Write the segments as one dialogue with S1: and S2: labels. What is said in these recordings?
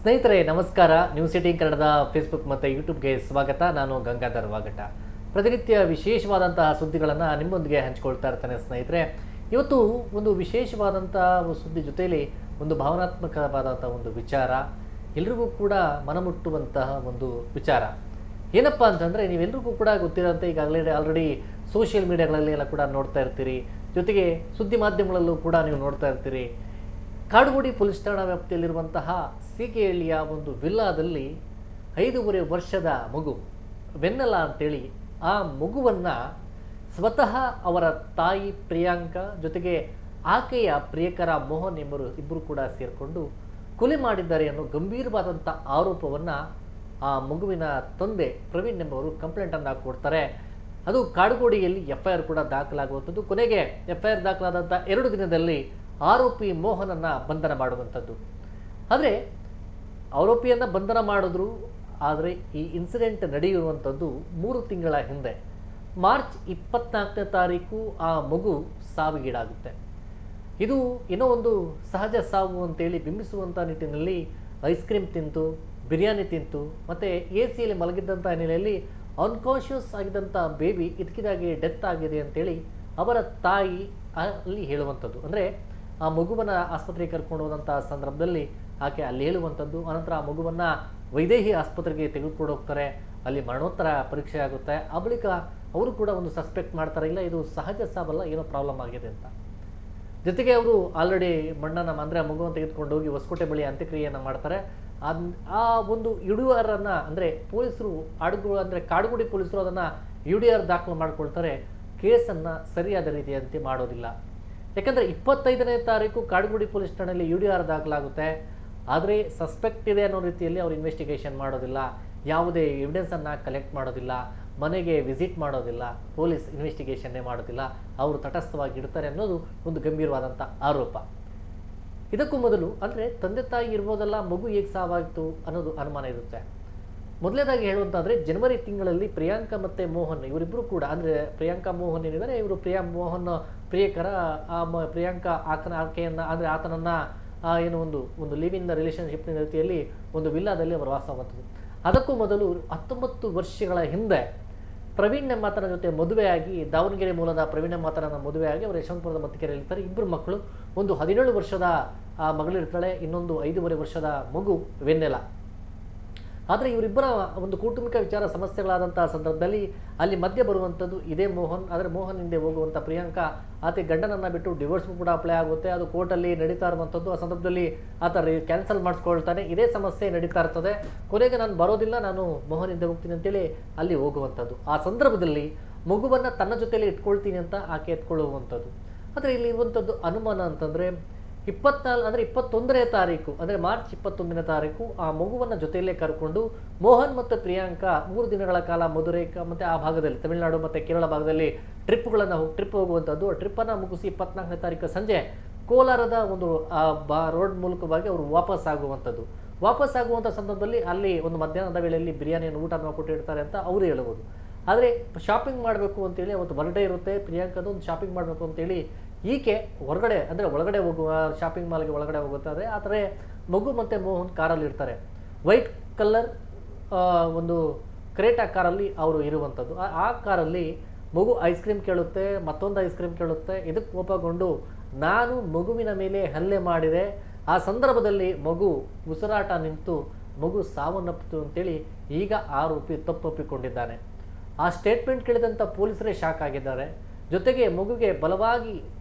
S1: ಸ್ನೇಹಿತರೆ ನಮಸ್ಕಾರ. News eighteen ಕನ್ನಡದ ಫೇಸ್ಬುಕ್ ಮತ್ತು ಯೂಟ್ಯೂಬ್ಗೆ ಸ್ವಾಗತ. ನಾನು ಗಂಗಾಧರ್ ವಾಗಟ. ಪ್ರತಿನಿತ್ಯ ವಿಶೇಷವಾದಂತಹ ಸುದ್ದಿಗಳನ್ನು ನಿಮ್ಮೊಂದಿಗೆ ಹಂಚಿಕೊಳ್ತಾ ಇರ್ತಾನೆ ಸ್ನೇಹಿತರೆ. ಇವತ್ತು ಒಂದು ವಿಶೇಷವಾದಂಥ ಸುದ್ದಿ ಜೊತೆಯಲ್ಲಿ ಒಂದು ಭಾವನಾತ್ಮಕವಾದಂಥ ಒಂದು ವಿಚಾರ, ಎಲ್ರಿಗೂ ಕೂಡ ಮನಮುಟ್ಟುವಂತಹ ಒಂದು ವಿಚಾರ. ಏನಪ್ಪ ಅಂತಂದರೆ, ನೀವೆಲ್ರಿಗೂ ಕೂಡ ಗೊತ್ತಿರೋಂಥ ಈಗಾಗಲೇ ಆಲ್ರೆಡಿ ಸೋಷಿಯಲ್ ಮೀಡಿಯಾಗಳಲ್ಲಿ ಎಲ್ಲ ಕೂಡ ನೋಡ್ತಾ ಇರ್ತೀರಿ, ಜೊತೆಗೆ ಸುದ್ದಿ ಮಾಧ್ಯಮಗಳಲ್ಲೂ ಕೂಡ ನೀವು ನೋಡ್ತಾ ಇರ್ತೀರಿ. ಕಾಡುಗೋಡಿ ಪೊಲೀಸ್ ಠಾಣಾ ವ್ಯಾಪ್ತಿಯಲ್ಲಿರುವಂತಹ ಸೀಗೆಹಳ್ಳಿಯ ಒಂದು ವಿಲ್ಲಾದಲ್ಲಿ 5.5 ವರ್ಷದ ಮಗು ವೆನ್ನೆಲಾ ಅಂತೇಳಿ, ಆ ಮಗುವನ್ನು ಸ್ವತಃ ಅವರ ತಾಯಿ ಪ್ರಿಯಾಂಕಾ ಜೊತೆಗೆ ಆಕೆಯ ಪ್ರಿಯಕರ ಮೋಹನ್ ಇಬ್ಬರು ಕೂಡ ಸೇರಿಕೊಂಡು ಕೊಲೆ ಮಾಡಿದ್ದಾರೆ ಅನ್ನೋ ಗಂಭೀರವಾದಂಥ ಆರೋಪವನ್ನು ಆ ಮಗುವಿನ ತಂದೆ ಪ್ರವೀಣ್ ಎಂಬವರು ಕಂಪ್ಲೇಂಟನ್ನು ಕೊಡ್ತಾರೆ. ಅದು ಕಾಡುಗೋಡಿಯಲ್ಲಿ FIR ಕೂಡ ದಾಖಲಾಗುವಂಥದ್ದು. ಕೊನೆಗೆ FIR ದಾಖಲಾದಂಥ 2 ದಿನದಲ್ಲಿ ಆರೋಪಿ ಮೋಹನನ್ನು ಬಂಧನ ಮಾಡುವಂಥದ್ದು. ಆದರೆ ಆರೋಪಿಯನ್ನು ಬಂಧನ ಮಾಡಿದ್ರು. ಆದರೆ ಈ ಇನ್ಸಿಡೆಂಟ್ ನಡೆಯುವಂಥದ್ದು 3 ತಿಂಗಳ ಹಿಂದೆ, ಮಾರ್ಚ್ 24ನೇ ತಾರೀಕು ಆ ಮಗು ಸಾವಿಗೀಡಾಗುತ್ತೆ. ಇದು ಏನೋ ಒಂದು ಸಹಜ ಸಾವು ಅಂತೇಳಿ ಬಿಂಬಿಸುವಂಥ ನಿಟ್ಟಿನಲ್ಲಿ ಐಸ್ ಕ್ರೀಮ್ ತಿಂತು, ಬಿರಿಯಾನಿ ತಿಂತು, ಮತ್ತು AC ಮಲಗಿದ್ದಂಥ ಹಿನ್ನೆಲೆಯಲ್ಲಿ ಅನ್ಕಾನ್ಷಿಯಸ್ ಆಗಿದ್ದಂಥ ಬೇಬಿ ಇದಕ್ಕಿದಾಗಿ ಡೆತ್ ಆಗಿದೆ ಅಂತೇಳಿ ಅವರ ತಾಯಿ ಅಲ್ಲಿ ಹೇಳುವಂಥದ್ದು. ಅಂದರೆ ಆ ಮಗುವನ್ನು ಆಸ್ಪತ್ರೆಗೆ ಕರ್ಕೊಂಡು ಹೋದಂಥ ಸಂದರ್ಭದಲ್ಲಿ ಆಕೆ ಅಲ್ಲಿ ಹೇಳುವಂಥದ್ದು. ಅನಂತರ ಆ ಮಗುವನ್ನು ವೈದೇಹಿ ಆಸ್ಪತ್ರೆಗೆ ತೆಗೆದುಕೊಂಡು ಹೋಗ್ತಾರೆ. ಅಲ್ಲಿ ಮರಣೋತ್ತರ ಪರೀಕ್ಷೆ ಆಗುತ್ತೆ. ಆ ಬಳಿಕ ಅವರು ಕೂಡ ಒಂದು ಸಸ್ಪೆಕ್ಟ್ ಮಾಡ್ತಾರೆ, ಇಲ್ಲ ಇದು ಸಹಜ ಸಾವಲ್ಲ, ಏನೋ ಪ್ರಾಬ್ಲಮ್ ಆಗಿದೆ ಅಂತ. ಜೊತೆಗೆ ಅವರು ಆಲ್ರೆಡಿ ಮಣ್ಣನ್ನು ಅಂದರೆ ಆ ಮಗುವನ್ನು ತೆಗೆದುಕೊಂಡು ಹೋಗಿ ಹೊಸಕೋಟೆ ಬಳಿ ಅಂತ್ಯಕ್ರಿಯೆಯನ್ನು ಮಾಡ್ತಾರೆ. ಆ ಒಂದು UDR-ಅನ್ನು ಅಂದರೆ ಪೊಲೀಸರು ಕಾಡುಗೋಡಿ ಪೊಲೀಸರು ಅದನ್ನು UDR ದಾಖಲು ಮಾಡಿಕೊಳ್ತಾರೆ. ಕೇಸನ್ನು ಸರಿಯಾದ ರೀತಿಯಂತೆ ಮಾಡೋದಿಲ್ಲ. ಯಾಕಂದರೆ 25ನೇ ತಾರೀಕು ಕಾಡುಗೋಡಿ ಪೊಲೀಸ್ ಠಾಣೆಯಲ್ಲಿ UDR ದಾಖಲಾಗುತ್ತೆ. ಆದರೆ ಸಸ್ಪೆಕ್ಟ್ ಇದೆ ಅನ್ನೋ ರೀತಿಯಲ್ಲಿ ಅವರು ಇನ್ವೆಸ್ಟಿಗೇಷನ್ ಮಾಡೋದಿಲ್ಲ, ಯಾವುದೇ ಎವಿಡೆನ್ಸನ್ನು ಕಲೆಕ್ಟ್ ಮಾಡೋದಿಲ್ಲ, ಮನೆಗೆ ವಿಸಿಟ್ ಮಾಡೋದಿಲ್ಲ, ಪೊಲೀಸ್ ಇನ್ವೆಸ್ಟಿಗೇಷನ್ನೇ ಮಾಡೋದಿಲ್ಲ, ಅವರು ತಟಸ್ಥವಾಗಿ ಇಡ್ತಾರೆ ಅನ್ನೋದು ಒಂದು ಗಂಭೀರವಾದಂಥ ಆರೋಪ. ಇದಕ್ಕೂ ಮೊದಲು ಅಂದರೆ ತಂದೆ ತಾಯಿ ಇರ್ಬೋದಲ್ಲ, ಮಗು ಹೇಗೆ ಸಾವಾಯಿತು ಅನ್ನೋದು ಅನುಮಾನ ಇರುತ್ತೆ. ಮೊದಲನೇದಾಗಿ ಹೇಳುವಂತಾದರೆ, ಜನವರಿ ತಿಂಗಳಲ್ಲಿ ಪ್ರಿಯಾಂಕಾ ಮತ್ತು ಮೋಹನ್ ಇವರಿಬ್ಬರು ಕೂಡ, ಅಂದರೆ ಪ್ರಿಯಾಂಕಾ ಮೋಹನ್ ಏನಿದ್ದಾರೆ ಇವರು ಮೋಹನ್ ಪ್ರಿಯಕರ. ಪ್ರಿಯಾಂಕಾ ಆಕೆಯನ್ನು ಅಂದರೆ ಆತನನ್ನು ಏನು ಒಂದು ಲಿವ್ ಇನ್ ರಿಲೇಷನ್ಶಿಪ್ನ ರೀತಿಯಲ್ಲಿ ಒಂದು ವಿಲ್ಲಾದಲ್ಲಿ ಅವರು ವಾಸವಂಥದ್ದು. ಅದಕ್ಕೂ ಮೊದಲು 19 ವರ್ಷಗಳ ಹಿಂದೆ ಪ್ರವೀಣ್ ಎಂಬಾತನ ಜೊತೆ ಮದುವೆಯಾಗಿ, ದಾವಣಗೆರೆ ಮೂಲದ ಪ್ರವೀಣ್ ಎಂಬಾತನ ಮದುವೆಯಾಗಿ ಅವರು ಯಶವಂತಪುರದ ಮತ್ತಿಕೆರೆಯಲ್ಲಿ ಇರ್ತಾರೆ. 2 ಮಕ್ಕಳು, ಒಂದು 17 ವರ್ಷದ ಮಗಳಿರ್ತಾಳೆ, ಇನ್ನೊಂದು 5.5 ವರ್ಷದ ಮಗು ವೆನ್ನೆಲಾ. ಆದರೆ ಇವರಿಬ್ಬರ ಒಂದು ಕೌಟುಂಬಿಕ ವಿಚಾರ ಸಮಸ್ಯೆಗಳಾದಂಥ ಸಂದರ್ಭದಲ್ಲಿ ಅಲ್ಲಿ ಮಧ್ಯೆ ಬರುವಂಥದ್ದು ಇದೇ ಮೋಹನ್. ಆದರೆ ಮೋಹನ್ ಹಿಂದೆ ಹೋಗುವಂಥ ಪ್ರಿಯಾಂಕಾ, ಆತ ಗಂಡನನ್ನು ಬಿಟ್ಟು ಡಿವೋರ್ಸ್ ಕೂಡ ಅಪ್ಲೈ ಆಗುತ್ತೆ. ಅದು ಕೋರ್ಟಲ್ಲಿ ನಡೀತಾ ಇರುವಂಥದ್ದು. ಆ ಸಂದರ್ಭದಲ್ಲಿ ಆತ ಕ್ಯಾನ್ಸಲ್ ಮಾಡಿಸ್ಕೊಳ್ತಾನೆ. ಇದೇ ಸಮಸ್ಯೆ ನಡೀತಾ ಇರ್ತದೆ. ಕೊನೆಗೆ ನಾನು ಬರೋದಿಲ್ಲ, ನಾನು ಮೋಹನ್ ಹಿಂದೆ ಹೋಗ್ತೀನಿ ಅಂತೇಳಿ ಅಲ್ಲಿ ಹೋಗುವಂಥದ್ದು. ಆ ಸಂದರ್ಭದಲ್ಲಿ ಮಗುವನ್ನು ತನ್ನ ಜೊತೆಯಲ್ಲಿ ಇಟ್ಕೊಳ್ತೀನಿ ಅಂತ ಆಕೆ ಎತ್ಕೊಳ್ಳುವಂಥದ್ದು. ಆದರೆ ಇಲ್ಲಿ ಇರುವಂಥದ್ದು ಅನುಮಾನ ಅಂತಂದರೆ 21ನೇ ತಾರೀಕು ಅಂದರೆ ಮಾರ್ಚ್ 21ನೇ ತಾರೀಕು ಆ ಮಗುವನ್ನು ಜೊತೆಯಲ್ಲೇ ಕರ್ಕೊಂಡು ಮೋಹನ್ ಮತ್ತು ಪ್ರಿಯಾಂಕಾ 3 ದಿನಗಳ ಕಾಲ ಮಧುರೈ ಮತ್ತು ಆ ಭಾಗದಲ್ಲಿ ತಮಿಳುನಾಡು ಮತ್ತು ಕೇರಳ ಭಾಗದಲ್ಲಿ ಟ್ರಿಪ್ ಹೋಗುವಂಥದ್ದು. ಆ ಟ್ರಿಪ್ಪನ್ನು ಮುಗಿಸಿ 24ನೇ ತಾರೀಕು ಸಂಜೆ ಕೋಲಾರದ ಒಂದು ರೋಡ್ ಮೂಲಕವಾಗಿ ಅವರು ವಾಪಸ್ ಆಗುವಂಥ ಸಂದರ್ಭದಲ್ಲಿ ಅಲ್ಲಿ ಒಂದು ಮಧ್ಯಾಹ್ನದ ವೇಳೆಯಲ್ಲಿ ಬಿರಿಯಾನಿಯನ್ನು ಊಟವನ್ನು ಕೊಟ್ಟಿರ್ತಾರೆ ಅಂತ ಅವರು ಹೇಳ್ಬೋದು. ಆದರೆ ಶಾಪಿಂಗ್ ಮಾಡಬೇಕು ಅಂತೇಳಿ ಅವತ್ತು ಬರ್ಡೇ ಇರುತ್ತೆ ಪ್ರಿಯಾಂಕದು, ಒಂದು ಶಾಪಿಂಗ್ ಮಾಡಬೇಕು ಅಂತೇಳಿ ಈಕೆ ಒಳಗಡೆ ಹೋಗುವ ಶಾಪಿಂಗ್ ಮಾಲ್ಗೆ ಒಳಗಡೆ ಹೋಗುತ್ತಾರೆ. ಆದರೆ ಮಗು ಮತ್ತು ಮೋಹನ್ ಕಾರಲ್ಲಿ ಇರ್ತಾರೆ. ವೈಟ್ ಕಲರ್ ಒಂದು ಕ್ರೇಟಾ ಕಾರಲ್ಲಿ ಅವರು ಇರುವಂಥದ್ದು. ಆ ಕಾರಲ್ಲಿ ಮಗು ಐಸ್ ಕ್ರೀಮ್ ಕೇಳುತ್ತೆ, ಮತ್ತೊಂದು ಐಸ್ ಕ್ರೀಮ್ ಕೇಳುತ್ತೆ. ಇದಕ್ಕೆ ಕೋಪಗೊಂಡು ನಾನು ಮಗುವಿನ ಮೇಲೆ ಹಲ್ಲೆ ಮಾಡಿದೆ, ಆ ಸಂದರ್ಭದಲ್ಲಿ ಮಗು ಉಸಿರಾಟ ನಿಂತು ಮಗು ಸಾವನ್ನಪ್ಪಿತು ಅಂತೇಳಿ ಈಗ ಆರೋಪಿ ತಪ್ಪೊಪ್ಪಿಕೊಂಡಿದ್ದಾನೆ. ಆ ಸ್ಟೇಟ್ಮೆಂಟ್ ಕೇಳಿದಂಥ ಪೊಲೀಸರೇ ಶಾಕ್ ಆಗಿದ್ದಾರೆ. ಜೊತೆಗೆ ಮಗುವಿಗೆ ಬಲವಾಗಿ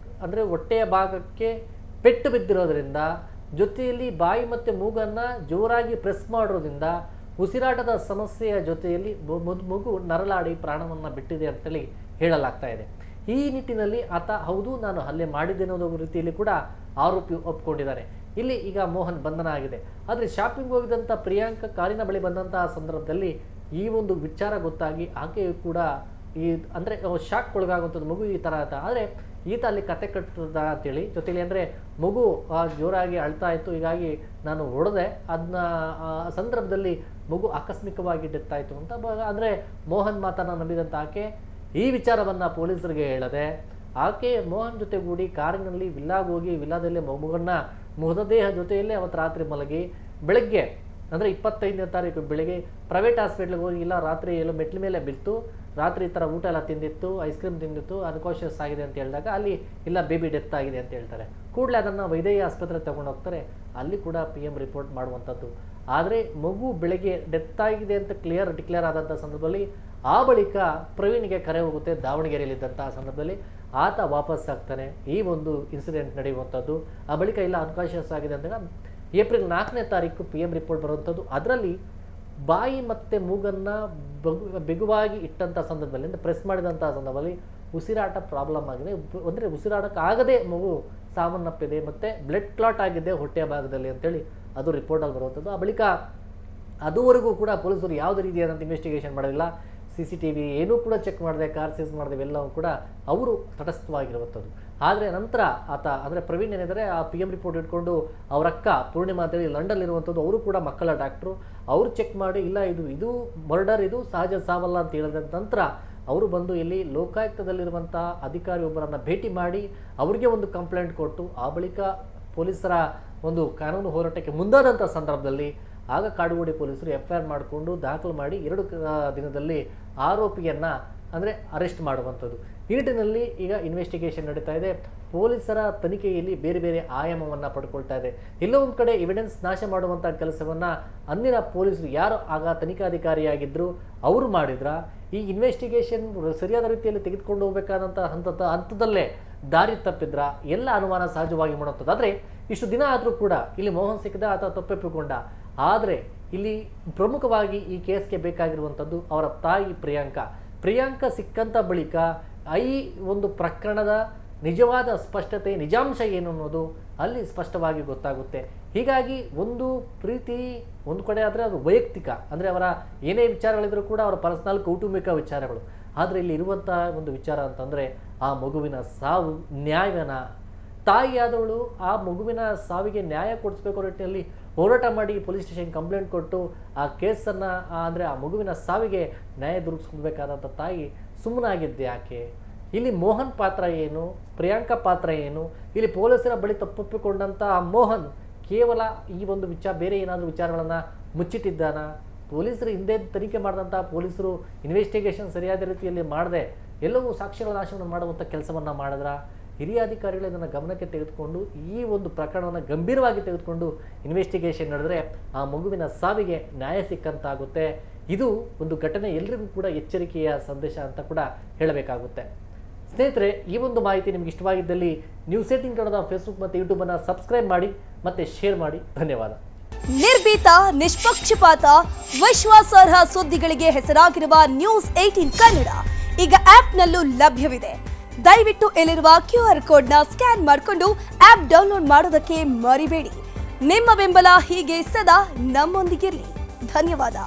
S1: ಅಂದರೆ ಹೊಟ್ಟೆಯ ಭಾಗಕ್ಕೆ ಪೆಟ್ಟು ಬಿದ್ದಿರೋದ್ರಿಂದ, ಜೊತೆಯಲ್ಲಿ ಬಾಯಿ ಮತ್ತು ಮೂಗನ್ನು ಜೋರಾಗಿ ಪ್ರೆಸ್ ಮಾಡೋದ್ರಿಂದ ಉಸಿರಾಟದ ಸಮಸ್ಯೆಯ ಜೊತೆಯಲ್ಲಿ ಮಗು ನರಳಾಡಿ ಪ್ರಾಣವನ್ನು ಬಿಟ್ಟಿದೆ ಅಂತೇಳಿ ಹೇಳಲಾಗ್ತಾ ಇದೆ. ಈ ನಿಟ್ಟಿನಲ್ಲಿ ಆತ ಹೌದು ನಾನು ಹಲ್ಲೆ ಮಾಡಿದ್ದೇನೆ ಅನ್ನೋ ರೀತಿಯಲ್ಲಿ ಕೂಡ ಆರೋಪಿ ಒಪ್ಕೊಂಡಿದ್ದಾರೆ. ಇಲ್ಲಿ ಈಗ ಮೋಹನ್ ಬಂಧನ ಆಗಿದೆ. ಆದರೆ ಶಾಪಿಂಗ್ ಹೋಗಿದಂಥ ಪ್ರಿಯಾಂಕಾ ಕಾರಿನ ಬಳಿ ಬಂದಂತಹ ಸಂದರ್ಭದಲ್ಲಿ ಈ ಒಂದು ವಿಚಾರ ಗೊತ್ತಾಗಿ ಆಕೆಯು ಕೂಡ ಅಂದರೆ ಶಾಕ್ ಒಳಗಾಗುವಂಥದ್ದು, ಮಗು ಈ ಥರ ಅಂತ. ಆದರೆ ಈತ ಅಲ್ಲಿ ಕತೆ ಕಟ್ಟದ ಅಂತೇಳಿ ಜೊತೆಲಿ ಅಂದರೆ ಮಗು ಜೋರಾಗಿ ಅಳ್ತಾ ಇತ್ತು, ಹೀಗಾಗಿ ನಾನು ಹೊಡೆದೆ, ಅದನ್ನ ಸಂದರ್ಭದಲ್ಲಿ ಮಗು ಆಕಸ್ಮಿಕವಾಗಿ ಡೆತ್ ಆಯಿತು ಅಂತ. ಅಂದರೆ ಮೋಹನ್ ಮಾತನ್ನು ನಂಬಿದಂಥ ಆಕೆ ಈ ವಿಚಾರವನ್ನು ಪೊಲೀಸರಿಗೆ ಹೇಳದೆ ಆಕೆ ಮೋಹನ್ ಜೊತೆಗೂಡಿ ಕಾರಿನಲ್ಲಿ ವಿಲ್ಲಾಗೆ ಹೋಗಿ ವಿಲ್ಲಾದಲ್ಲಿ ಮಗುವನ್ನು ಮೃತದೇಹ ಜೊತೆಯಲ್ಲೇ ಅವತ್ತು ರಾತ್ರಿ ಮಲಗಿ ಬೆಳಗ್ಗೆ ಅಂದರೆ 25ನೇ ತಾರೀಕು ಬೆಳಿಗ್ಗೆ ಪ್ರೈವೇಟ್ ಹಾಸ್ಪಿಟ್ಲಿಗೆ ಹೋಗಿ, ಇಲ್ಲ ರಾತ್ರಿ ಎಲ್ಲೋ ಮೆಟ್ಲ ಮೇಲೆ ಬಿತ್ತು, ರಾತ್ರಿ ಈ ಥರ ಊಟ ಎಲ್ಲ ತಿಂದಿತ್ತು, ಐಸ್ ಕ್ರೀಮ್ ತಿಂದಿತ್ತು, ಅನ್ಕಾನ್ಷಿಯಸ್ ಆಗಿದೆ ಅಂತ ಹೇಳಿದಾಗ ಅಲ್ಲಿ ಇಲ್ಲ ಬೇಬಿ ಡೆತ್ ಆಗಿದೆ ಅಂತ ಹೇಳ್ತಾರೆ. ಕೂಡಲೇ ಅದನ್ನು ವೈದ್ಯಕೀಯ ಆಸ್ಪತ್ರೆಗೆ ತಗೊಂಡು ಹೋಗ್ತಾರೆ. ಅಲ್ಲಿ ಕೂಡ PM ರಿಪೋರ್ಟ್ ಮಾಡುವಂಥದ್ದು. ಆದರೆ ಮಗು ಬೆಳಗ್ಗೆ ಡೆತ್ ಆಗಿದೆ ಅಂತ ಡಿಕ್ಲೇರ್ ಆದಂಥ ಸಂದರ್ಭದಲ್ಲಿ ಆ ಬಳಿಕ ಪ್ರವೀಣ್ಗೆ ಕರೆ ಹೋಗುತ್ತೆ. ದಾವಣಗೆರೆಯಲ್ಲಿದ್ದಂಥ ಸಂದರ್ಭದಲ್ಲಿ ಆತ ವಾಪಸ್ ಆಗ್ತಾನೆ. ಈ ಒಂದು ಇನ್ಸಿಡೆಂಟ್ ನಡೆಯುವಂಥದ್ದು. ಆ ಬಳಿಕ ಇಲ್ಲ ಅನ್ಕಾನ್ಷಿಯಸ್ ಆಗಿದೆ ಅಂದಾಗ ಏಪ್ರಿಲ್ 4ನೇ ತಾರೀಕು PM ರಿಪೋರ್ಟ್ ಬರುವಂಥದ್ದು. ಅದರಲ್ಲಿ ಬಾಯಿ ಮತ್ತು ಮೂಗನ್ನು ಬಿಗುವಾಗಿ ಇಟ್ಟಂಥ ಸಂದರ್ಭದಲ್ಲಿ, ಅಂದರೆ ಪ್ರೆಸ್ ಮಾಡಿದಂಥ ಸಂದರ್ಭದಲ್ಲಿ ಉಸಿರಾಟ ಪ್ರಾಬ್ಲಮ್ ಆಗಿದೆ, ಅಂದರೆ ಉಸಿರಾಟಕ್ಕಾಗದೆ ಮಗು ಸಾವನ್ನಪ್ಪಿದೆ ಮತ್ತು ಬ್ಲಡ್ ಕ್ಲಾಟ್ ಆಗಿದೆ ಹೊಟ್ಟೆಯ ಭಾಗದಲ್ಲಿ ಅಂತೇಳಿ ಅದು ರಿಪೋರ್ಟಲ್ಲಿ ಬರುವಂಥದ್ದು. ಆ ಬಳಿಕ ಅದುವರೆಗೂ ಕೂಡ ಪೊಲೀಸರು ಯಾವುದೇ ರೀತಿಯಾದಂಥ ಇನ್ವೆಸ್ಟಿಗೇಷನ್ ಮಾಡೋದಿಲ್ಲ. CCTV ಏನೂ ಕೂಡ ಚೆಕ್ ಮಾಡಿದೆ, ಕಾರ್ ಸೀಸ್ ಮಾಡಿದೆ, ಇವೆಲ್ಲವೂ ಕೂಡ ಅವರು ತಟಸ್ಥವಾಗಿರುವಂಥದ್ದು. ಆದರೆ ನಂತರ ಆತ ಅಂದರೆ ಪ್ರವೀಣ್ ಏನಿದ್ದಾರೆ ಆ PM ರಿಪೋರ್ಟ್ ಇಟ್ಕೊಂಡು ಅವ್ರ ಅಕ್ಕ ಪೂರ್ಣಿಮಾ ಅಂತೇಳಿ ಲಂಡನ್ಲಿರುವಂಥದ್ದು, ಅವರು ಕೂಡ ಮಕ್ಕಳ ಡಾಕ್ಟ್ರು, ಅವರು ಚೆಕ್ ಮಾಡಿ ಇಲ್ಲ ಇದು ಮರ್ಡರ್, ಇದು ಸಹಜ ಸಾವಲ್ಲ ಅಂತ ಹೇಳಿದ ನಂತರ ಅವರು ಬಂದು ಇಲ್ಲಿ ಲೋಕಾಯುಕ್ತದಲ್ಲಿರುವಂಥ ಅಧಿಕಾರಿ ಒಬ್ಬರನ್ನು ಭೇಟಿ ಮಾಡಿ ಅವರಿಗೆ ಒಂದು ಕಂಪ್ಲೇಂಟ್ ಕೊಟ್ಟು ಆ ಬಳಿಕ ಪೊಲೀಸರ ಒಂದು ಕಾನೂನು ಹೋರಾಟಕ್ಕೆ ಮುಂದಾದಂಥ ಸಂದರ್ಭದಲ್ಲಿ ಆಗ ಕಾಡುಗೋಡಿ ಪೊಲೀಸರು FIR ಮಾಡಿಕೊಂಡು ದಾಖಲು ಮಾಡಿ 2 ದಿನದಲ್ಲಿ ಆರೋಪಿಯನ್ನು ಅಂದರೆ ಅರೆಸ್ಟ್ ಮಾಡುವಂಥದ್ದು. ಈ ನಿಟ್ಟಿನಲ್ಲಿ ಈಗ ಇನ್ವೆಸ್ಟಿಗೇಷನ್ ನಡೀತಾ ಇದೆ. ಪೊಲೀಸರ ತನಿಖೆಯಲ್ಲಿ ಬೇರೆ ಬೇರೆ ಆಯಾಮವನ್ನು ಪಡ್ಕೊಳ್ತಾ ಇದೆ. ಎಲ್ಲೋ ಒಂದು ಕಡೆ ಎವಿಡೆನ್ಸ್ ನಾಶ ಮಾಡುವಂಥ ಕೆಲಸವನ್ನು ಅಂದಿನ ಪೊಲೀಸರು ಯಾರು ಆಗ ತನಿಖಾಧಿಕಾರಿಯಾಗಿದ್ದರು ಅವರು ಮಾಡಿದ್ರ, ಈ ಇನ್ವೆಸ್ಟಿಗೇಷನ್ ಸರಿಯಾದ ರೀತಿಯಲ್ಲಿ ತೆಗೆದುಕೊಂಡು ಹೋಗಬೇಕಾದಂಥ ಹಂತದಲ್ಲೇ ದಾರಿ ತಪ್ಪಿದ್ರ, ಎಲ್ಲ ಅನುಮಾನ ಸಹಜವಾಗಿ ಮಾಡುವಂಥದ್ದು. ಆದರೆ ಇಷ್ಟು ದಿನ ಆದರೂ ಕೂಡ ಇಲ್ಲಿ ಮೋಹನ್ ಸಿಕ್ಕಿದ ಅಥವಾ ತಪ್ಪೊಪ್ಪಿಕೊಂಡ. ಆದರೆ ಇಲ್ಲಿ ಪ್ರಮುಖವಾಗಿ ಈ ಕೇಸ್ಗೆ ಬೇಕಾಗಿರುವಂಥದ್ದು ಅವರ ತಾಯಿ ಪ್ರಿಯಾಂಕಾ ಸಿಕ್ಕಂಥ ಬಳಿಕ ಈ ಒಂದು ಪ್ರಕರಣದ ನಿಜವಾದ ಸ್ಪಷ್ಟತೆ, ನಿಜಾಂಶ ಏನು ಅನ್ನೋದು ಅಲ್ಲಿ ಸ್ಪಷ್ಟವಾಗಿ ಗೊತ್ತಾಗುತ್ತೆ. ಹೀಗಾಗಿ ಒಂದು ಪ್ರೀತಿ ಒಂದು ಕಡೆ ಆದರೆ ಅದು ವೈಯಕ್ತಿಕ, ಅಂದರೆ ಅವರ ಏನೇ ವಿಚಾರಗಳಿದ್ರೂ ಕೂಡ ಅವರ ಪರ್ಸನಲ್ ಕೌಟುಂಬಿಕ ವಿಚಾರಗಳು. ಆದರೆ ಇಲ್ಲಿ ಇರುವಂಥ ಒಂದು ವಿಚಾರ ಅಂತಂದರೆ ಆ ಮಗುವಿನ ಸಾವು ನ್ಯಾಯನ, ತಾಯಿಯಾದವಳು ಆ ಮಗುವಿನ ಸಾವಿಗೆ ನ್ಯಾಯ ಕೊಡಿಸ್ಬೇಕು ನಿಟ್ಟಿನಲ್ಲಿ ಹೋರಾಟ ಮಾಡಿ ಪೊಲೀಸ್ ಸ್ಟೇಷನ್ ಕಂಪ್ಲೇಂಟ್ ಕೊಟ್ಟು ಆ ಕೇಸನ್ನು ಅಂದರೆ ಆ ಮಗುವಿನ ಸಾವಿಗೆ ನ್ಯಾಯ ದೊರಕಿಸ್ಕೊಳ್ಬೇಕಾದಂಥ ತಾಯಿ ಸುಮ್ಮನಾಗಿದ್ದೆ ಯಾಕೆ? ಇಲ್ಲಿ ಮೋಹನ್ ಪಾತ್ರ ಏನು, ಪ್ರಿಯಾಂಕಾ ಪಾತ್ರ ಏನು? ಇಲ್ಲಿ ಪೊಲೀಸರ ಬಳಿ ತಪ್ಪೊಪ್ಪಿಕೊಂಡಂಥ ಮೋಹನ್ ಕೇವಲ ಈ ಒಂದು ಬೇರೆ ಏನಾದರೂ ವಿಚಾರಗಳನ್ನು ಮುಚ್ಚಿಟ್ಟಿದ್ದಾನ? ಪೊಲೀಸರು ಹಿಂದೆ ತನಿಖೆ ಮಾಡಿದಂಥ ಪೊಲೀಸರು ಇನ್ವೆಸ್ಟಿಗೇಷನ್ ಸರಿಯಾದ ರೀತಿಯಲ್ಲಿ ಮಾಡದೆ ಎಲ್ಲವೂ ಸಾಕ್ಷ್ಯಗಳ ನಾಶವನ್ನು ಮಾಡುವಂಥ ಕೆಲಸವನ್ನು ಮಾಡಿದ್ರ? ಹಿರಿಯ ಅಧಿಕಾರಿಗಳು ಇದನ್ನು ಗಮನಕ್ಕೆ ತೆಗೆದುಕೊಂಡು ಈ ಒಂದು ಪ್ರಕರಣವನ್ನು ಗಂಭೀರವಾಗಿ ತೆಗೆದುಕೊಂಡು ಇನ್ವೆಸ್ಟಿಗೇಷನ್ ನಡೆದರೆ ಆ ಮಗುವಿನ ಸಾವಿಗೆ ನ್ಯಾಯ ಸಿಕ್ಕಂತಾಗುತ್ತೆ. ಇದು ಒಂದು ಘಟನೆ ಎಲ್ರಿಗೂ ಕೂಡ ಎಚ್ಚರಿಕೆಯ ಸಂದೇಶ ಅಂತ ಕೂಡ ಹೇಳಬೇಕಾಗುತ್ತೆ. ಸ್ನೇಹಿತರೆ, ಈ ಒಂದು ಮಾಹಿತಿ ನಿಮ್ಗೆ ಇಷ್ಟವಾಗಿದ್ದಲ್ಲಿ ನ್ಯೂಸ್18 ಕನ್ನಡದ ಫೇಸ್ಬುಕ್ ಮತ್ತು ಯೂಟ್ಯೂಬನ್ನು ಸಬ್ಸ್ಕ್ರೈಬ್ ಮಾಡಿ ಮತ್ತು ಶೇರ್ ಮಾಡಿ. ಧನ್ಯವಾದ.
S2: ನಿರ್ಭೀತ, ನಿಷ್ಪಕ್ಷಪಾತ, ವಿಶ್ವಾಸಾರ್ಹ ಸುದ್ದಿಗಳಿಗೆ ಹೆಸರಾಗಿರುವ ನ್ಯೂಸ್18 ಕನ್ನಡ ಈಗ ಆಪ್ನಲ್ಲೂ ಲಭ್ಯವಿದೆ. ದಯವಿಟ್ಟು ಇಲ್ಲಿರುವ QR ಕೋಡ್ನ ಸ್ಕ್ಯಾನ್ ಮಾಡಿಕೊಂಡು ಆಪ್ ಡೌನ್ಲೋಡ್ ಮಾಡೋದಕ್ಕೆ ಮರಿಬೇಡಿ. ನಿಮ್ಮ ಬೆಂಬಲ ಹೀಗೆ ಸದಾ ನಮ್ಮೊಂದಿಗಿರಲಿ. ಧನ್ಯವಾದ.